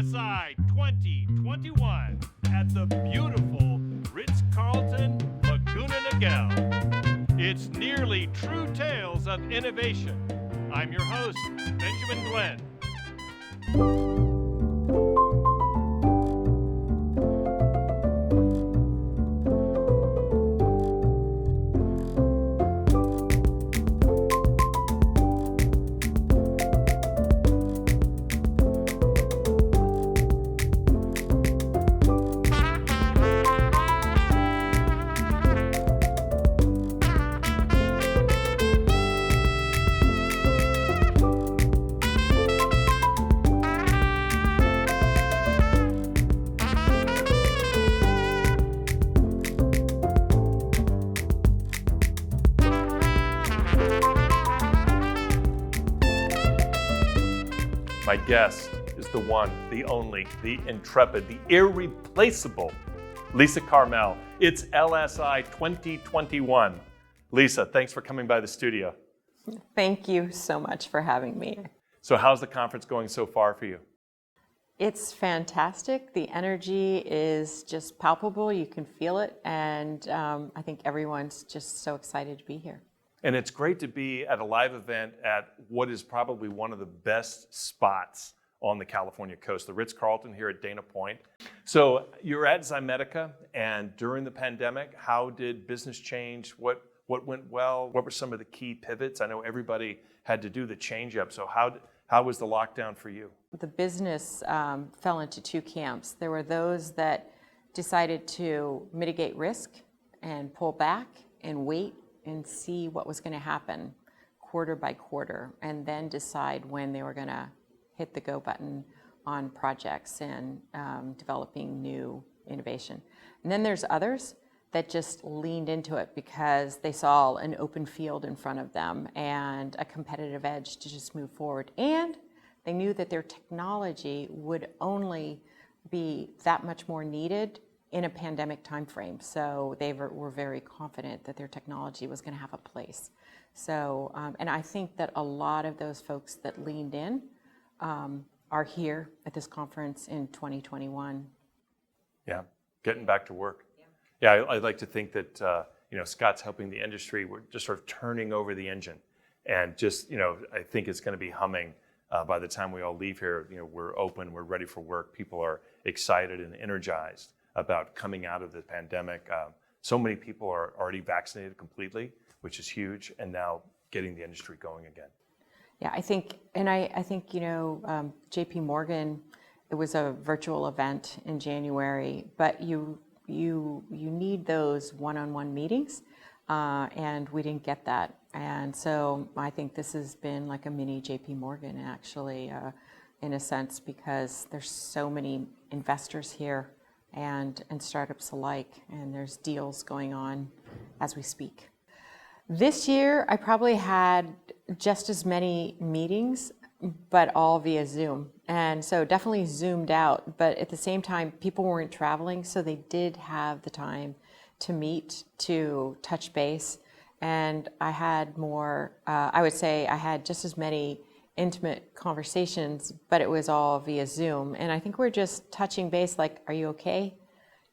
LSI 2021 at the beautiful Ritz-Carlton Laguna Niguel. It's nearly true tales of innovation. I'm your host, Benjamin Glenn. My guest is the one, the only, the intrepid, the irreplaceable Lisa Carmel. It's LSI 2021. Lisa, thanks for coming by the studio. Thank you so much for having me. So how's the conference going so far for you? It's fantastic. The energy is just palpable. You can feel it. And I think everyone's just so excited to be here. And it's great to be at a live event at what is probably one of the best spots on the California coast, the Ritz-Carlton here at Dana Point. So you're at Ximedica, and during the pandemic, how did business change? What went well? What were some of the key pivots? I know everybody had to do the change up. So how was the lockdown for you? The business fell into two camps. There were those that decided to mitigate risk and pull back and wait and see what was going to happen quarter by quarter, and then decide when they were going to hit the go button on projects and developing new innovation. And then there's others that just leaned into it because they saw an open field in front of them and a competitive edge to just move forward. And they knew that their technology would only be that much more needed in a pandemic timeframe. So they were very confident that their technology was going to have a place. So, and I think that a lot of those folks that leaned in are here at this conference in 2021. Yeah, getting back to work. Yeah, I like to think that Scott's helping the industry. We're just sort of turning over the engine, and just I think it's going to be humming by the time we all leave here. We're open, we're ready for work. People are excited and energized about coming out of the pandemic. So many people are already vaccinated completely, which is huge, and now getting the industry going again. Yeah, I think JP Morgan, it was a virtual event in January, but you need those one-on-one meetings, and we didn't get that. And so I think this has been like a mini JP Morgan, actually, in a sense, because there's so many investors here and startups alike, and there's deals going on as we speak. This year, I probably had just as many meetings, but all via Zoom. And so definitely zoomed out, but at the same time, people weren't traveling, so they did have the time to meet, to touch base. And I had more, I would say I had just as many intimate conversations, but it was all via Zoom. And I think we're just touching base, like, are you okay?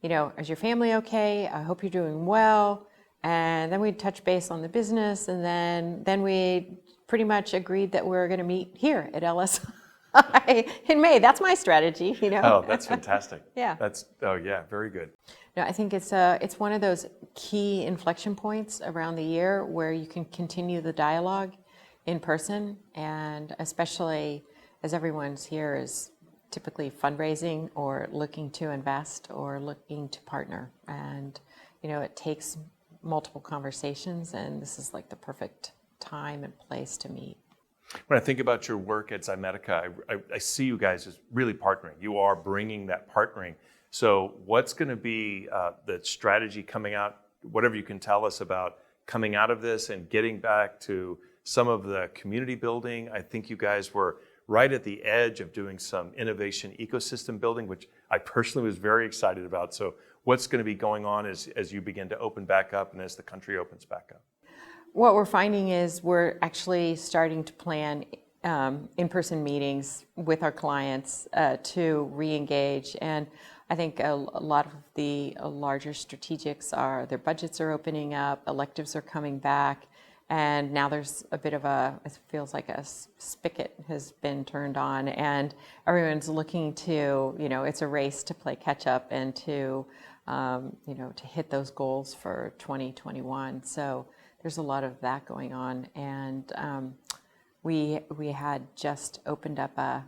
Is your family okay? I hope you're doing well. And then we'd touch base on the business, and then we pretty much agreed that we're going to meet here at LSI in May. That's my strategy, Oh, that's fantastic. Yeah. Very good. No, I think it's one of those key inflection points around the year where you can continue the dialogue in person, and especially as everyone's here is typically fundraising or looking to invest or looking to partner. And, it takes multiple conversations, and this is like the perfect time and place to meet. When I think about your work at Ximedica, I see you guys as really partnering. You are bringing that partnering. So what's going to be the strategy coming out, whatever you can tell us about coming out of this and getting back to some of the community building? I think you guys were right at the edge of doing some innovation ecosystem building, which I personally was very excited about. So what's going to be going on as you begin to open back up and as the country opens back up? What we're finding is we're actually starting to plan in-person meetings with our clients to re-engage. And I think a lot of the larger strategics their budgets are opening up, electives are coming back, and now there's a bit of it feels like a spigot has been turned on, and everyone's looking to, it's a race to play catch up and to, to hit those goals for 2021. So there's a lot of that going on, and we had just opened up a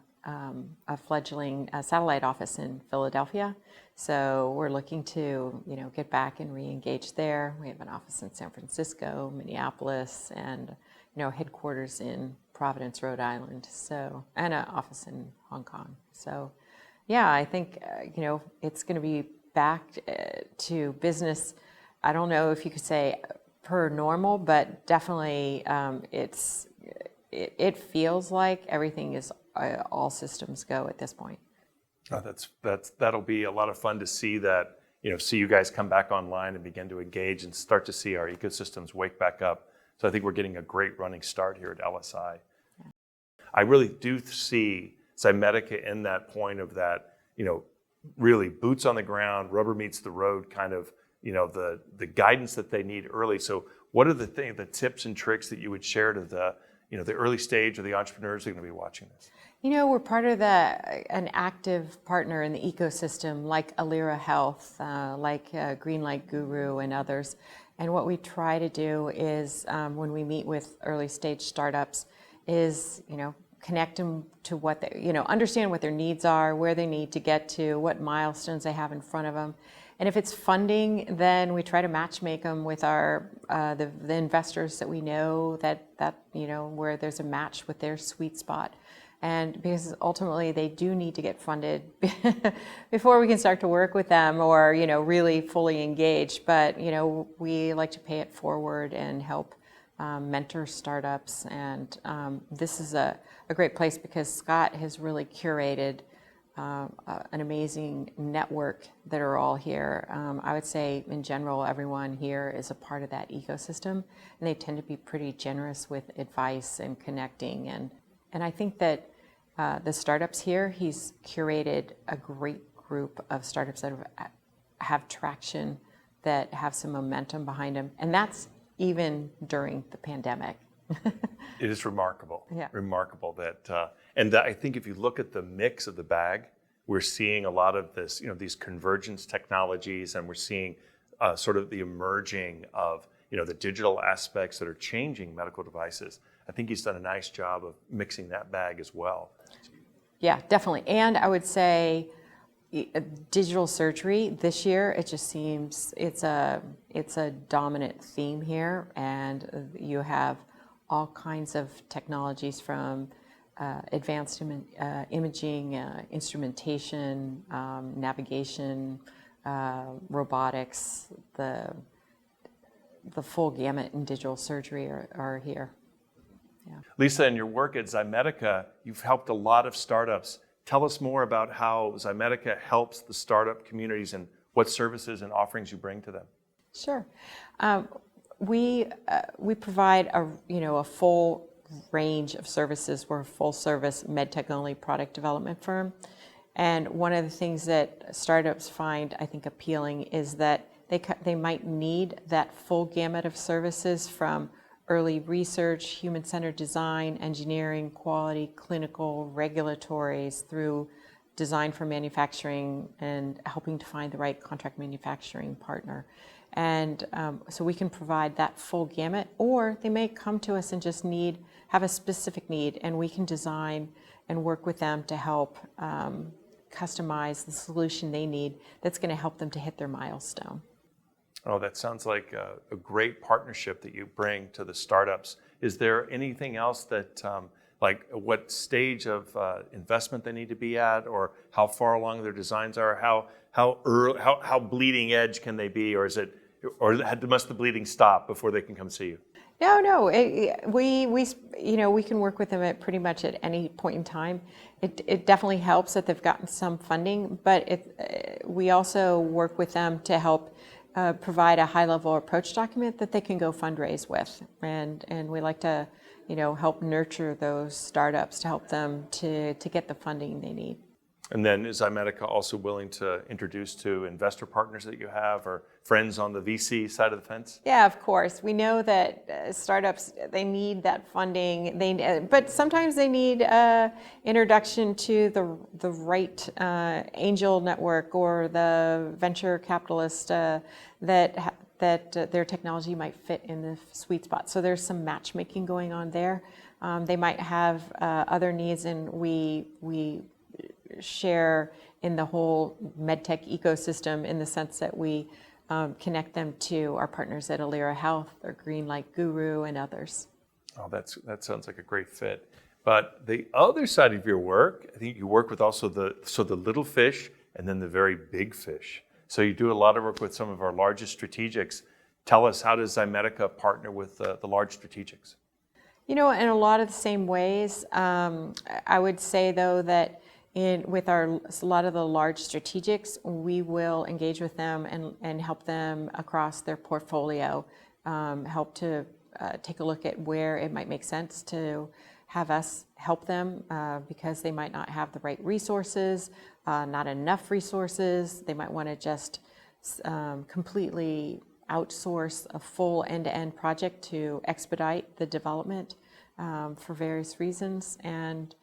fledgling satellite office in Philadelphia. So we're looking to, get back and re-engage there. We have an office in San Francisco, Minneapolis, and, headquarters in Providence, Rhode Island. So, and an office in Hong Kong. So, yeah, I think, it's going to be back to business. I don't know if you could say per normal, but definitely it feels like everything is all systems go at this point. Oh, that'll be a lot of fun to see that, see you guys come back online and begin to engage and start to see our ecosystems wake back up. So I think we're getting a great running start here at LSI. Yeah. I really do see Ximedica in that point of that, really boots on the ground, rubber meets the road kind of, the guidance that they need early. So what are the tips and tricks that you would share to the early stage or the entrepreneurs who are going to be watching this? We're part of an active partner in the ecosystem like Alira Health, like Greenlight Guru and others. And what we try to do is when we meet with early stage startups is, connect them to what they, understand what their needs are, where they need to get to, what milestones they have in front of them. And if it's funding, then we try to matchmake them with our the investors that we know that where there's a match with their sweet spot. And because ultimately they do need to get funded before we can start to work with them or, really fully engage. But, we like to pay it forward and help mentor startups. And this is a great place because Scott has really curated an amazing network that are all here. I would say in general, everyone here is a part of that ecosystem, and they tend to be pretty generous with advice and connecting. And I think that the startups here, he's curated a great group of startups that have traction, that have some momentum behind them, and that's even during the pandemic. It is remarkable. Yeah. Remarkable that, and I think if you look at the mix of the bag, we're seeing a lot of this, these convergence technologies, and we're seeing sort of the emerging of, the digital aspects that are changing medical devices. I think he's done a nice job of mixing that bag as well. Yeah, definitely. And I would say digital surgery this year, it just seems it's a dominant theme here, and you have all kinds of technologies from advanced imaging, instrumentation, navigation, robotics, the full gamut in digital surgery are here. Yeah. Lisa, in your work at Ximedica, you've helped a lot of startups. Tell us more about how Ximedica helps the startup communities and what services and offerings you bring to them. Sure. We provide a full range of services. We're a full-service Medtech only product development firm. And one of the things that startups find, I think, appealing is that they might need that full gamut of services from early research, human-centered design, engineering, quality, clinical, regulatories, through design for manufacturing and helping to find the right contract manufacturing partner. And so we can provide that full gamut, or they may come to us and just have a specific need, and we can design and work with them to help customize the solution they need that's going to help them to hit their milestone. Oh, that sounds like a great partnership that you bring to the startups. Is there anything else that, like what stage of investment they need to be at, or how far along their designs are? How bleeding edge can they be, or must the bleeding stop before they can come see you? No. We can work with them at pretty much at any point in time. It definitely helps that they've gotten some funding, but we also work with them to help provide a high-level approach document that they can go fundraise with, and we like to help nurture those startups to help them to get the funding they need. And then is Ximedica also willing to introduce to investor partners that you have or friends on the VC side of the fence? Yeah, of course. We know that startups, they need that funding. But sometimes they need introduction to the right angel network or the venture capitalist that their technology might fit in the sweet spot. So there's some matchmaking going on there. They might have other needs, and we share in the whole Medtech ecosystem in the sense that we connect them to our partners at Alira Health or Greenlight Guru and others. Oh, that sounds like a great fit. But the other side of your work, I think you work with also the little fish and then the very big fish. So you do a lot of work with some of our largest strategics. Tell us, how does Ximedica partner with the large strategics? In a lot of the same ways. I would say, though, that with a lot of the large strategics, we will engage with them and help them across their portfolio, help to take a look at where it might make sense to have us help them because they might not have the right resources, not enough resources. They might want to just completely outsource a full end-to-end project to expedite the development for various reasons. And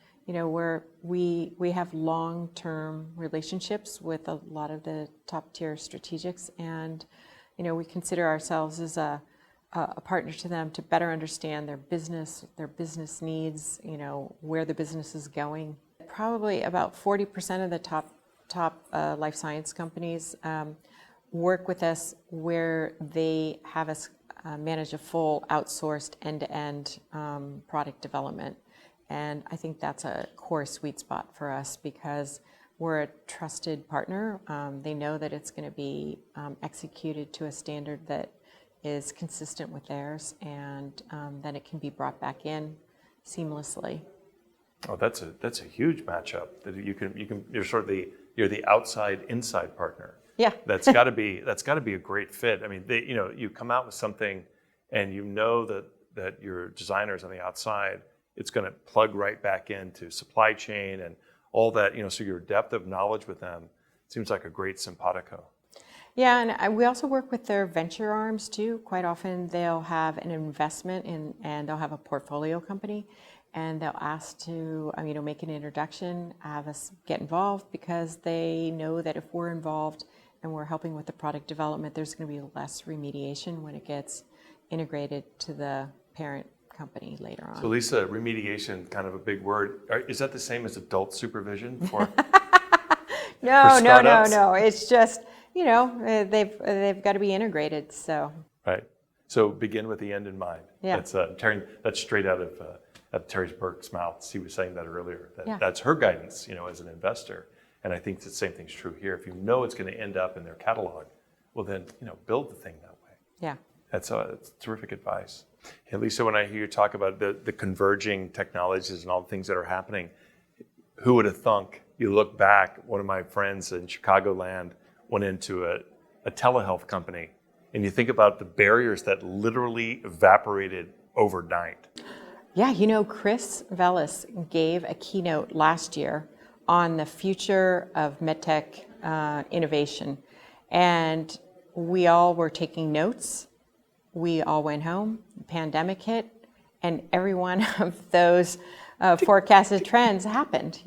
we have long-term relationships with a lot of the top-tier strategics, and we consider ourselves as a partner to them to better understand their business needs, where the business is going. Probably about 40% of the top life science companies work with us where they have us manage a full outsourced end-to-end product development. And I think that's a core sweet spot for us because we're a trusted partner. They know that it's going to be executed to a standard that is consistent with theirs, and then it can be brought back in seamlessly. Oh, that's a huge matchup. That you're the outside inside partner. Yeah. That's got to be a great fit. I mean, you come out with something, and that your designers on the outside, it's going to plug right back into supply chain and all that. So your depth of knowledge with them seems like a great simpatico. Yeah, and we also work with their venture arms too. Quite often they'll have an investment and they'll have a portfolio company, and they'll ask to make an introduction, have us get involved because they know that if we're involved and we're helping with the product development, there's going to be less remediation when it gets integrated to the parent company later on. So Lisa, remediation, kind of a big word. Is that the same as adult supervision for? No. It's just they've got to be integrated. So right. So begin with the end in mind. Yeah. That's straight out of Terry Burke's mouth. She was saying that earlier. That's her guidance, as an investor. And I think the same thing's true here. If you know it's going to end up in their catalog, well then build the thing that way. Yeah. That's terrific advice. Hey, Lisa, when I hear you talk about the converging technologies and all the things that are happening, who would have thunk? You look back, one of my friends in Chicagoland went into a telehealth company, and you think about the barriers that literally evaporated overnight. Yeah, Chris Velis gave a keynote last year on the future of Medtech innovation, and we all were taking notes. We all went home, the pandemic hit, and every one of those forecasted trends happened,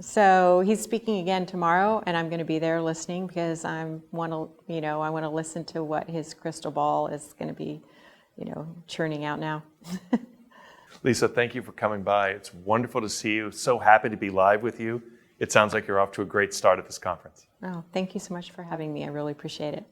So he's speaking again tomorrow, and I'm going to be there listening because I want to listen to what his crystal ball is going to be, churning out now. Lisa, thank you for coming by. It's wonderful to see you. So happy to be live with you. It sounds like you're off to a great start at this conference. Oh, thank you so much for having me. I really appreciate it.